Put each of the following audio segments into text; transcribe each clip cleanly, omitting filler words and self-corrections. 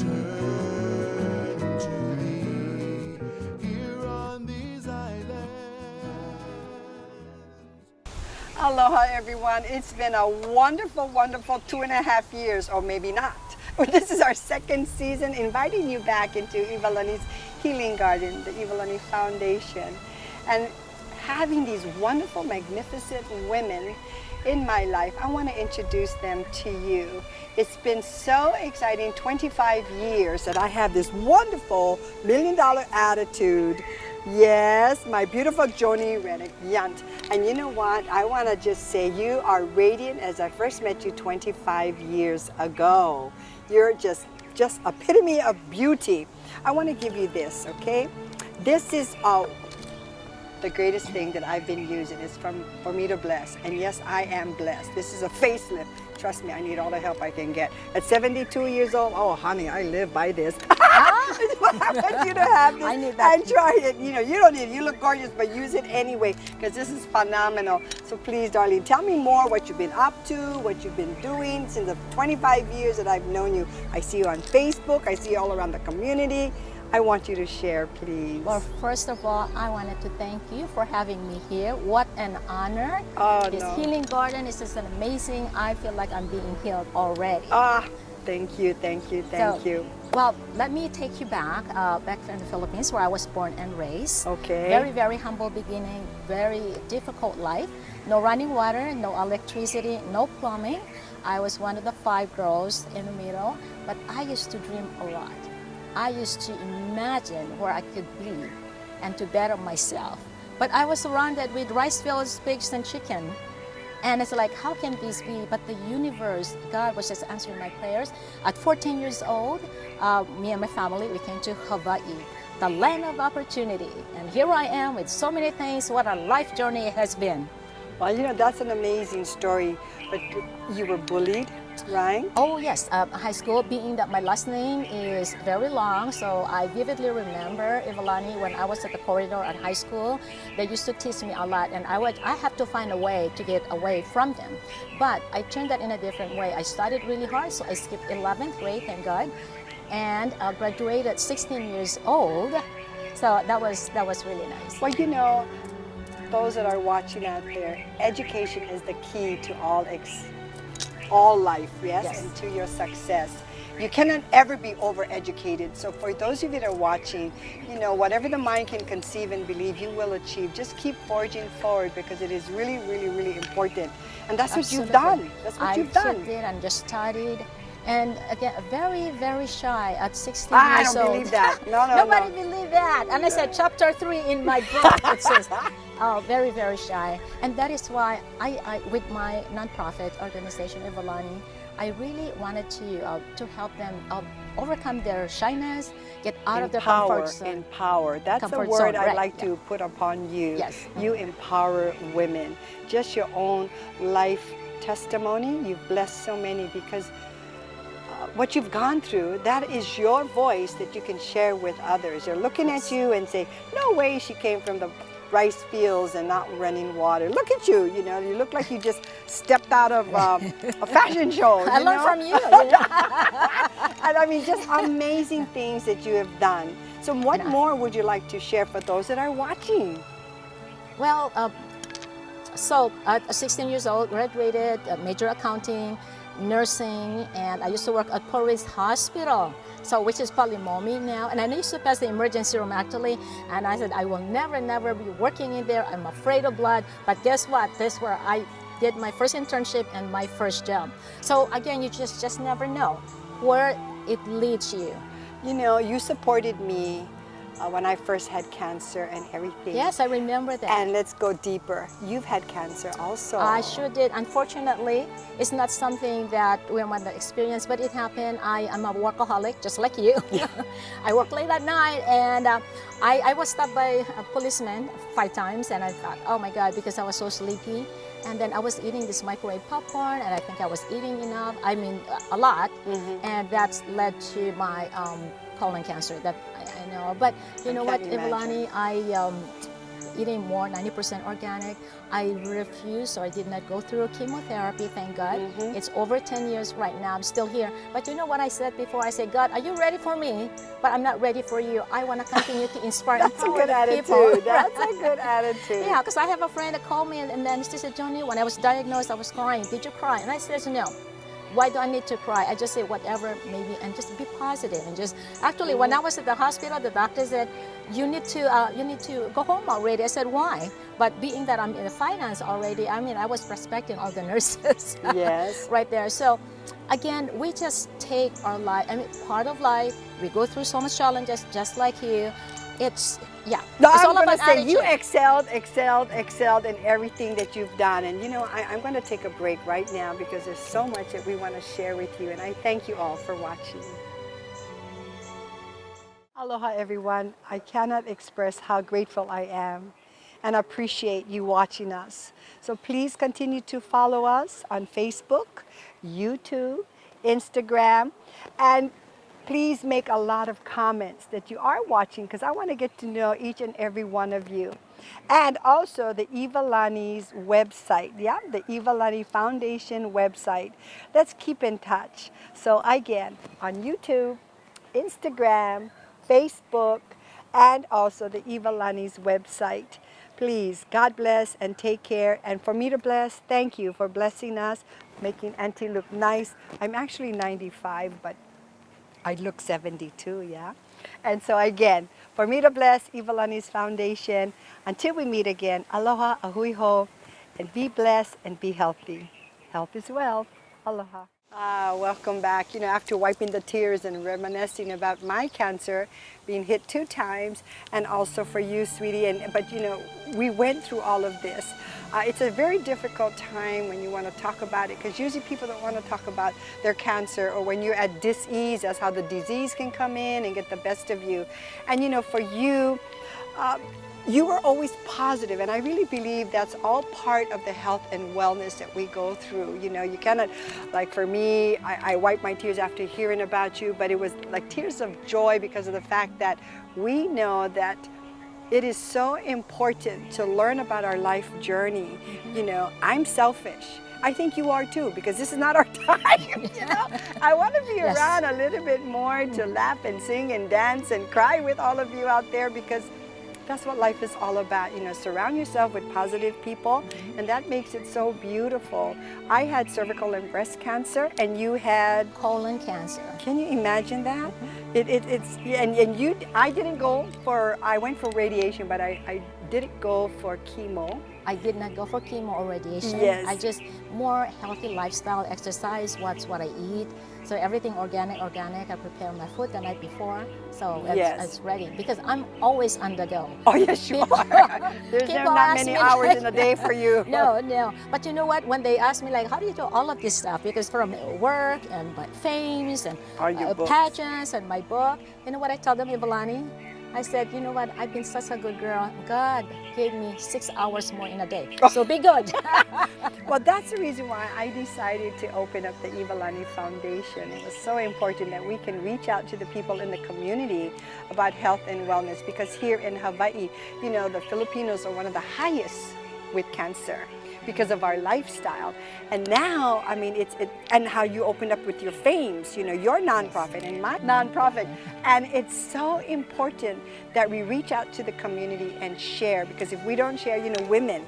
turn to thee here on these islands. Aloha everyone, it's been a wonderful, wonderful 2.5 years, or maybe not. This is our second season inviting you back into Iwalani's Healing Garden, the Iwalani Foundation. And having these wonderful, magnificent women in my life, I want to introduce them to you. It's been so exciting, 25 years that I have this wonderful $1 million attitude. Yes, my beautiful Joni Redick-Yundt. And you know what? I want to just say you are radiant as I first met you 25 years ago. You're just epitome of beauty. I want to give you this, okay? This is the greatest thing that I've been using. It's from Formidabless, and yes, I am blessed. This is a facelift. Trust me, I need all the help I can get. At 72 years old, oh honey, I live by this. I want you to have this. I need that. And try it. You know, you don't need it. You look gorgeous, but use it anyway, because this is phenomenal. So please, darling, tell me more what you've been up to, what you've been doing since the 25 years that I've known you. I see you on Facebook. I see you all around the community. I want you to share, please. Well, first of all, I wanted to thank you for having me here. What an honor. Oh, This no. healing garden is just an amazing. I feel like I'm being healed already. Ah, thank you, thank you, thank you. Well, let me take you back in the Philippines where I was born and raised. Okay. Very, very humble beginning, very difficult life. No running water, no electricity, no plumbing. I was one of the 5 girls in the middle, but I used to dream a lot. I used to imagine where I could be and to better myself. But I was surrounded with rice fields, pigs, and chicken. And it's like, how can this be? But the universe, God was just answering my prayers. At 14 years old, me and my family, we came to Hawai'i, the land of opportunity. And here I am with so many things. What a life journey it has been. Well, you know, that's an amazing story, but you were bullied, right? Oh yes, high school, being that my last name is very long, so I vividly remember Iwalani when I was at the corridor at high school. They used to tease me a lot, and I have to find a way to get away from them. But I turned that in a different way. I studied really hard, so I skipped 11th grade, thank God, and graduated 16 years old. So that was really nice. Well, you know, those that are watching out there, education is the key to all life, yes, and to your success. You cannot ever be overeducated. So for those of you that are watching, you know, whatever the mind can conceive and believe, you will achieve. Just keep forging forward, because it is really, really, really important. And that's what you've done. That's what you've done. I did and just studied. And again, very, very shy at 16 I years don't old. believe that. No, no, Nobody no. believed that. And I said, chapter 3 in my book, it says, oh, very, very shy. And that is why I with my nonprofit organization, Iwalani, I really wanted to help them overcome their shyness, get out of their comfort zone. Empower. That's a Comfort word zone, I right, like yeah. to put upon you. Yes. You empower women. Just your own life testimony, you've blessed so many, because what you've gone through, that is your voice that you can share with others. They're looking at you and say, no way she came from the rice fields and not running water. Look at you, you know, you look like you just stepped out of a fashion show. I learned from you. And I mean, just amazing things that you have done. So what more would you like to share for those that are watching? Well, so at 16 years old, graduated, major accounting, nursing, and I used to work at Police Hospital, so which is probably Momi now. And I used to pass the emergency room actually, and I said I will never be working in there. I'm afraid of blood. But guess what? This is where I did my first internship and my first job. So again, you just never know where it leads you. You know, you supported me when I first had cancer and everything. Yes, I remember that. And let's go deeper. You've had cancer also. I sure did. Unfortunately, it's not something that we want to experience, but it happened. I am a workaholic, just like you. Yeah. I work late at night, and I was stopped by a policeman 5 times, and I thought, oh my God, because I was so sleepy. And then I was eating this microwave popcorn, and I think I was eating enough, I mean, a lot, and that's led to my colon cancer that I know. But you know what, Iwalani, eating more 90% organic. I refused, or I did not go through chemotherapy, thank God. It's over 10 years right now. I'm still here. But you know what I said before? I said, God, are you ready for me? But I'm not ready for you. I want to continue to inspire and That's a empower good the attitude. people. That's a good attitude. Yeah, because I have a friend that called me and then she said, Joni, when I was diagnosed, I was crying. Did you cry? And I said, no. Why do I need to cry? I just say whatever, maybe, and just be positive. And just actually, when I was at the hospital, the doctor said, you need to go home already. I said, why? But being that I'm in the finance already, I mean, I was respecting all the nurses. Yes. Right there. So again, we just take our life, I mean, part of life, we go through so much challenges, just like you. It's, yeah. No, It's I'm all going to about say you attitude. excelled in everything that you've done. And you know, I'm going to take a break right now because there's so much that we want to share with you. And I thank you all for watching. Aloha, everyone. I cannot express how grateful I am and appreciate you watching us. So please continue to follow us on Facebook, YouTube, Instagram, and please make a lot of comments that you are watching because I want to get to know each and every one of you. And also the Iwalani's website, yeah, the Iwalani Foundation website. Let's keep in touch. So again, on YouTube, Instagram, Facebook, and also the Iwalani's website. Please, God bless and take care. And for me to bless, thank you for blessing us, making Auntie look nice. I'm actually 95, but I look 72, yeah? And so again, for me to bless Iwalani's Foundation, until we meet again, aloha, ahui ho, and be blessed and be healthy. Health is wealth. Aloha. Welcome back. You know, after wiping the tears and reminiscing about my cancer, being hit 2 times, and also for you, sweetie. But you know, we went through all of this. It's a very difficult time when you want to talk about it, because usually people don't want to talk about their cancer, or when you're at dis-ease, that's how the disease can come in and get the best of you. And you know, for you, you were always positive, and I really believe that's all part of the health and wellness that we go through. You know, you cannot, like for me, I wiped my tears after hearing about you, but it was like tears of joy because of the fact that we know that it is so important to learn about our life journey. You know, I'm selfish. I think you are too, because this is not our time, you know? I want to be Yes. around a little bit more to laugh and sing and dance and cry with all of you out there, because that's what life is all about. You know, surround yourself with positive people, and that makes it so beautiful. I had cervical and breast cancer, and you had Colon cancer. Can you imagine that? I didn't go for, I went for radiation, but I didn't go for chemo. I did not go for chemo or radiation. Yes. I just more healthy lifestyle, exercise, what I eat. So everything organic. I prepare my food the night before, so Yes. it's ready, because I'm always on the go. Oh yes, you People- are. There's people not ask many me hours like- in a day for you. No. But you know what? When they ask me like, how do you do all of this stuff? Because from work and my fames and All your books. pageants and my book, you know what I tell them, Iwalani? I said, you know what? I've been such a good girl. God gave me 6 hours more in a day, so be good. Well, that's the reason why I decided to open up the Iwalani Foundation. It was so important that we can reach out to the people in the community about health and wellness, because here in Hawaii, you know, the Filipinos are one of the highest with cancer because of our lifestyle. And now, I mean, and how you opened up with your fames, you know, your nonprofit and my nonprofit. And it's so important that we reach out to the community and share, because if we don't share, you know, women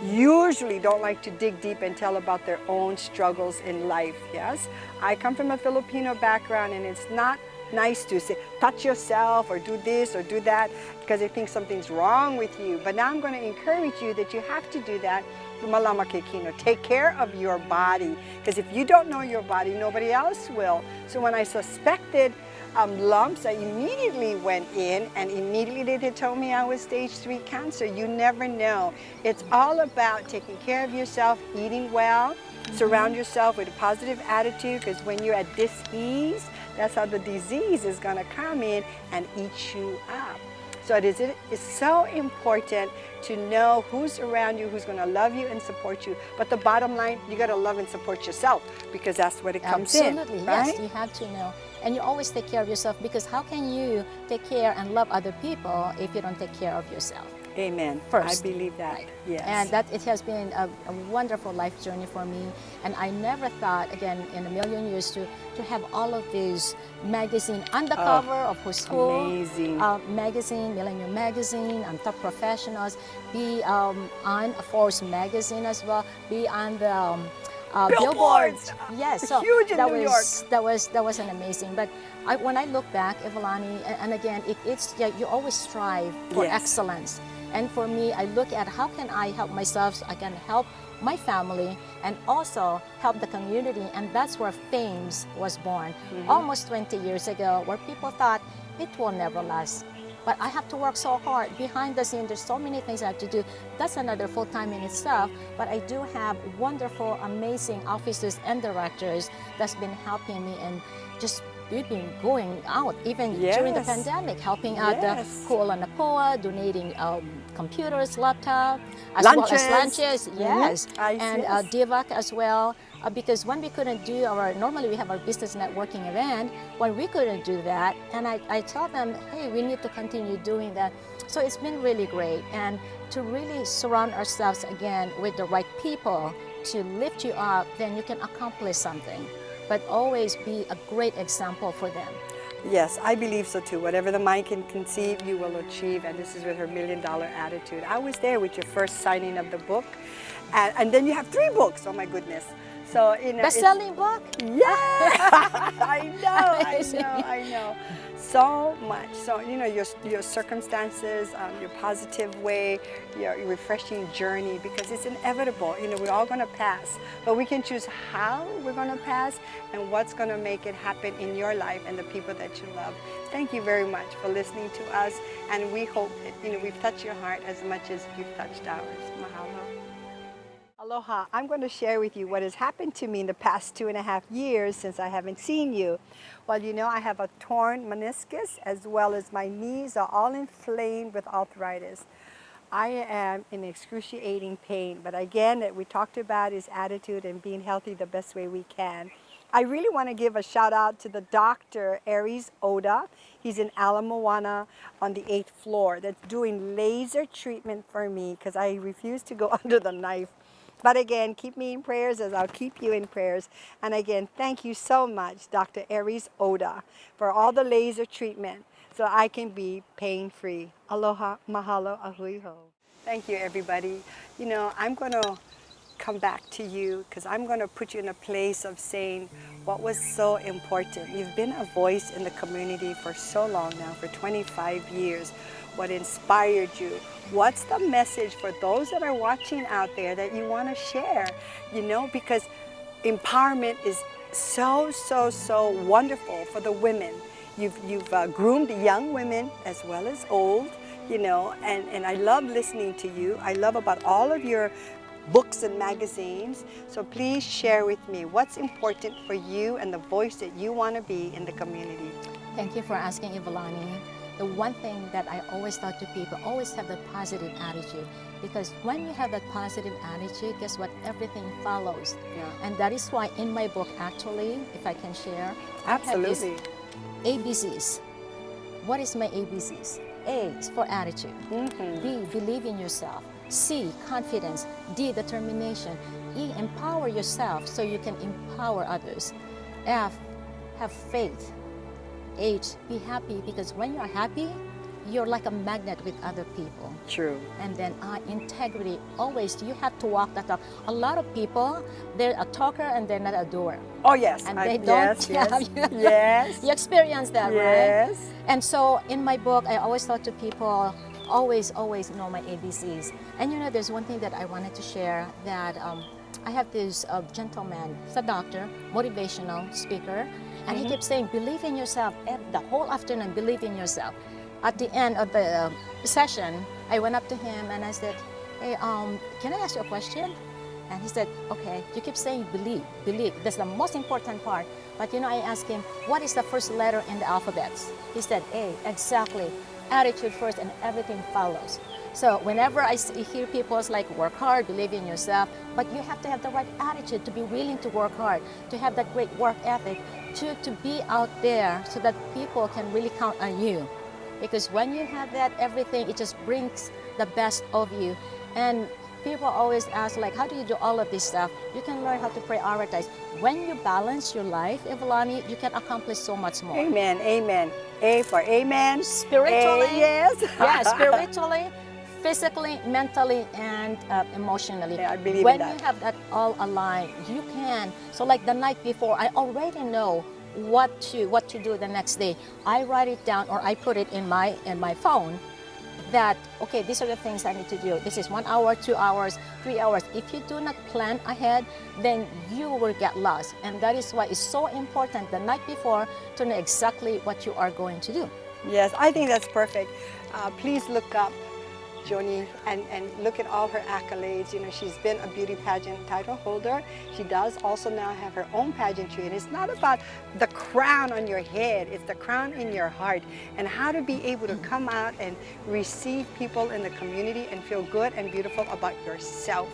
usually don't like to dig deep and tell about their own struggles in life, yes? I come from a Filipino background, and it's not nice to say, touch yourself or do this or do that, because they think something's wrong with you. But now I'm going to encourage you that you have to do that. Malama ke kino. Take care of your body, because if you don't know your body, nobody else will. So when I suspected lumps, I immediately went in, and immediately they told me I was stage 3 cancer. You never know. It's all about taking care of yourself, eating well, surround yourself with a positive attitude, because when you're at dis-ease, that's how the disease is going to come in and eat you up. So it's so important to know who's around you, who's going to love you and support you. But the bottom line, you got to love and support yourself, because that's what it comes Absolutely, in, right? yes, you have to know. And you always take care of yourself, because how can you take care and love other people if you don't take care of yourself? Amen. first. I believe that. Right. Yes. And that it has been a wonderful life journey for me. And I never thought, again, in a million years, to have all of these magazine on the cover of Who's Who, amazing. Magazine, Millennium Magazine, and Top Professionals, be on Forbes Magazine as well, be on the Billboards! Yes, so Huge in that New was that was an amazing. But when I look back, Iwalani, and again, it's you always strive for Yes. excellence. And for me, I look at how can I help myself, so I can help my family and also help the community. And that's where Fames was born almost 20 years ago, where people thought it will never last. But I have to work so hard behind the scenes. There's so many things I have to do. That's another full-time in itself. But I do have wonderful, amazing officers and directors that's been helping me, and just we've been going out even during the Yes. pandemic, helping out the Yes. Kuala Napoa, donating computers, laptop, as Lunches. well as lunches. Yes, I and see. DIVAC as well. Because when we couldn't do normally we have our business networking event, when we couldn't do that, and I told them, hey, we need to continue doing that. So it's been really great, and to really surround ourselves again with the right people to lift you up, then you can accomplish something. But always be a great example for them. Yes, I believe so too. Whatever the mind can conceive, you will achieve. And this is with her $1 million attitude. I was there with your first signing of the book. And then you have 3 books. Oh my goodness. So, you know, Best-selling book? Yeah, I know. So much. So, you know, your circumstances, your positive way, your refreshing journey, because it's inevitable. You know, we're all going to pass, but we can choose how we're going to pass and what's going to make it happen in your life and the people that you love. Thank you very much for listening to us, and we hope that, you know, we've touched your heart as much as you've touched ours. Mahalo. Aloha. I'm going to share with you what has happened to me in the past 2.5 years since I haven't seen you. Well, you know, I have a torn meniscus, as well as my knees are all inflamed with arthritis. I am in excruciating pain, but again, we talked about is attitude and being healthy the best way we can. I really want to give a shout out to the doctor, Aries Oda. He's in Ala Moana on the 8th floor, that's doing laser treatment for me because I refuse to go under the knife. But again, keep me in prayers as I'll keep you in prayers. And again, thank you so much, Dr. Aries Oda, for all the laser treatment so I can be pain-free. Aloha, mahalo, ahui ho. Thank you, everybody. You know, I'm going to come back to you because I'm going to put you in a place of saying what was so important. You've been a voice in the community for so long now, for 25 years. What inspired you? What's the message for those that are watching out there that you want to share? You know, because empowerment is so wonderful for the women. You've groomed young women as well as old, you know, and I love listening to you. I love about all of your books and magazines. So please share with me what's important for you and the voice that you want to be in the community. Thank you for asking, Iwalani. The one thing that I always thought to people, always have that positive attitude. Because when you have that positive attitude, guess what? Everything follows. Yeah. And that is why in my book, actually, if I can share, Absolutely. I have these ABCs. What is my ABCs? A is for attitude. B, believe in yourself. C, confidence. D, determination. E, empower yourself so you can empower others. F, have faith. H, be happy, because when you're happy, you're like a magnet with other people. True. And then integrity, always, you have to walk that talk. A lot of people, they're a talker and they're not a doer. Oh yes. And they don't. Yes. You experience that, Yes. right? And so in my book, I always thought to people, always know my ABCs. And you know, there's one thing that I wanted to share, that I have this gentleman, he's a doctor, motivational speaker, and he kept saying, believe in yourself, the whole afternoon, believe in yourself. At the end of the session, I went up to him and I said, hey, can I ask you a question? And he said, okay, you keep saying believe, that's the most important part. But you know, I asked him, what is the first letter in the alphabets? He said, A, exactly. Attitude first and everything follows. So whenever I hear people, it's like, work hard, believe in yourself, but you have to have the right attitude to be willing to work hard, to have that great work ethic, to be out there so that people can really count on you. Because when you have that, everything, it just brings the best of you. And people always ask, like, how do you do all of this stuff? You can learn how to prioritize. When you balance your life, Iwalani, you can accomplish so much more. Amen, amen. A for amen. Spiritually, A, yes. yeah, spiritually, physically, mentally, and emotionally. Yeah, I believe when in that. you have that all aligned, you can. So like the night before, I already know what to do the next day. I write it down or I put it in my phone that, okay, these are the things I need to do. This is 1 hour, 2 hours, 3 hours. If you do not plan ahead, then you will get lost. And that is why it's so important the night before to know exactly what you are going to do. Yes, I think that's perfect. Please look up Joni and look at all her accolades. You know, she's been a beauty pageant title holder. She does also now have her own pageantry, and it's not about the crown on your head, it's the crown in your heart, and how to be able to come out and receive people in the community and feel good and beautiful about yourself.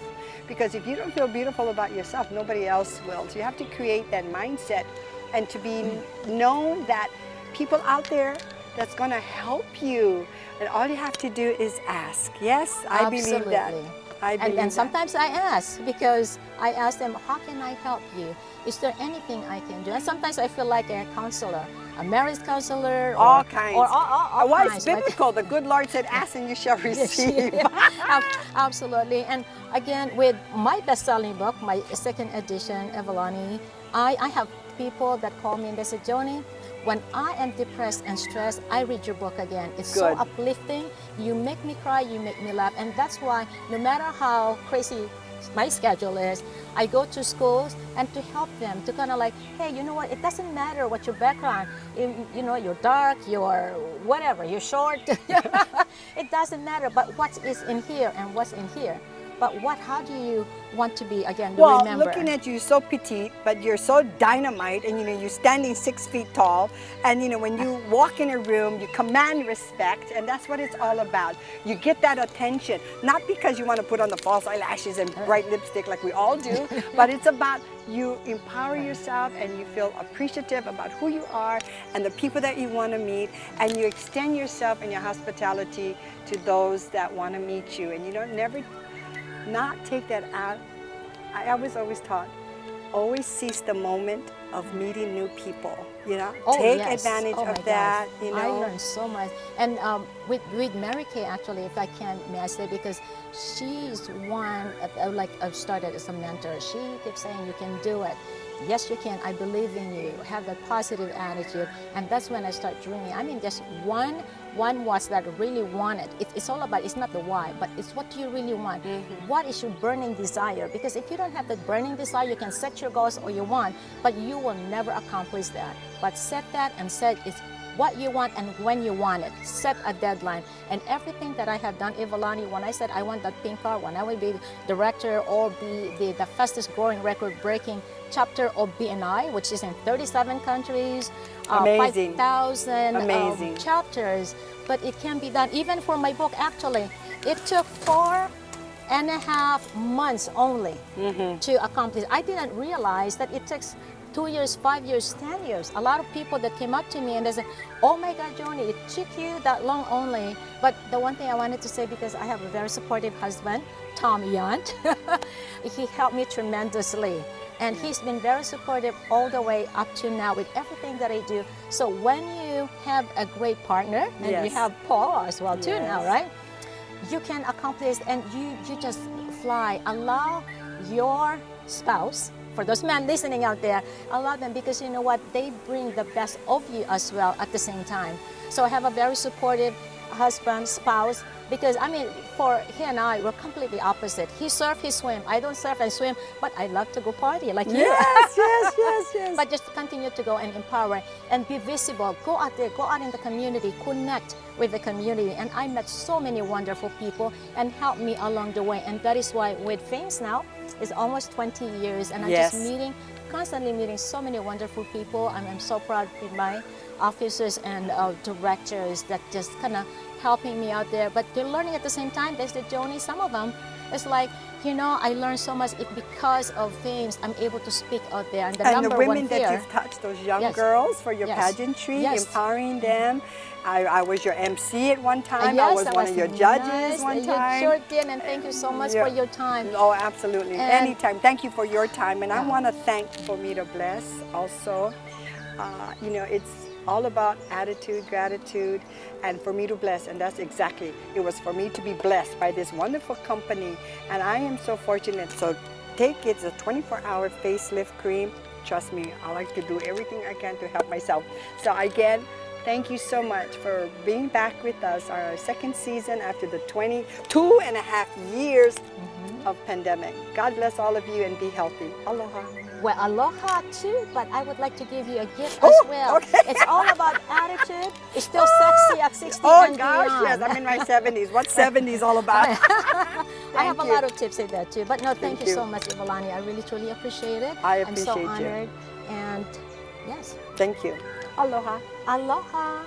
Because if you don't feel beautiful about yourself, nobody else will. So you have to create that mindset and to be known that people out there that's going to help you. And all you have to do is ask. Yes, I believe that. I believe and that. sometimes I ask, because I ask them, how can I help you? Is there anything I can do? And sometimes I feel like a counselor, a marriage counselor. Or, all kinds. Or all Why kinds. it's biblical. The good Lord said, ask and you shall receive. Absolutely. And again, with my best-selling book, my second edition, Iwalani, I have people that call me and they say, Joni, when I am depressed and stressed, I read your book again. It's so Good. uplifting. You make me cry, you make me laugh. And that's why no matter how crazy my schedule is, I go to schools and to help them to kind of like, hey, you know what? It doesn't matter what your background, you know, you're dark, you're whatever, you're short. It doesn't matter, but what is in here and what's in here. But how do you want to be, again, to Well, remember? looking at you so petite, but you're so dynamite, and you know, you're standing 6 feet tall, and you know, when you walk in a room, you command respect, and that's what it's all about. You get that attention, not because you want to put on the false eyelashes and bright lipstick like we all do, but it's about you empower yourself and you feel appreciative about who you are and the people that you want to meet, and you extend yourself and your hospitality to those that want to meet you, and you don't never not take that out. I was always taught, always seize the moment of meeting new people, you know? Take advantage of that, you know? I learned so much. And with Mary Kay, actually, if I can, may I say, because she's one, like I've started as a mentor. She keeps saying, you can do it. Yes, you can. I believe in you. Have that positive attitude. And that's when I start dreaming. I mean, just one was that really wanted. It's all about, it's not the why, but it's what do you really want? What is your burning desire? Because if you don't have that burning desire, you can set your goals or you want, but you will never accomplish that. But set that and set it's what you want and when you want it. Set a deadline. And everything that I have done, Iwalani, when I said I want that pink car, when I will be director or be the fastest growing record-breaking chapter of BNI, which is in 37 countries, 5,000 chapters, but it can be done. Even for my book, actually, it took 4.5 months only to accomplish. I didn't realize that it takes 2 years, 5 years, 10 years. A lot of people that came up to me and they said, oh my God, Joni, it took you that long only. But the one thing I wanted to say, because I have a very supportive husband, Tom Yundt, he helped me tremendously. And he's been very supportive all the way up to now with everything that I do. So when you have a great partner, and you have Paul as well too now, right? You can accomplish and you just fly. Allow your spouse, for those men listening out there, allow them, because you know what? They bring the best of you as well at the same time. So I have a very supportive husband, spouse, because I mean, for he and I, we're completely opposite. He surf, he swim. I don't surf and swim, but I love to go party like you. Yes. But just continue to go and empower and be visible. Go out there, go out in the community, connect with the community. And I met so many wonderful people and helped me along the way. And that is why with Fames now, it's almost 20 years, and I'm just constantly meeting so many wonderful people. I'm so proud with my officers and directors that just kind of helping me out there, but they're learning at the same time. They said, Joni, some of them, It's like, you know, I learned so much because of things I'm able to speak out there. And the And number the women one that fear, you've touched, those young Yes. girls for your Yes. pageantry, Yes. empowering them. I was your MC at one time. yes, I was that one of your judges nice. one You time. sure did, and thank you so much Yeah. for your time. Oh, absolutely. And- Anytime. Thank you for your time. And I Yeah. want to thank Formidabless also. You know, it's all about attitude, gratitude, and Formidabless. And that's exactly, it was for me to be blessed by this wonderful company. And I am so fortunate. So take it. It's a 24-hour facelift cream. Trust me, I like to do everything I can to help myself. So again, thank you so much for being back with us, our second season after the 22.5 years of pandemic. God bless all of you and be healthy. Aloha. Well, aloha too, but I would like to give you a gift Oh, as well. okay. It's all about attitude. It's still sexy at 60 Oh and gosh, beyond. yes, I'm in my 70s. What's 70s all about? I have a you. lot of tips in there too. But no, thank Thank you you. so much, Iwalani. I really, truly appreciate it. I I'm so appreciate you. honored. And yes, Thank you. Aloha. aloha.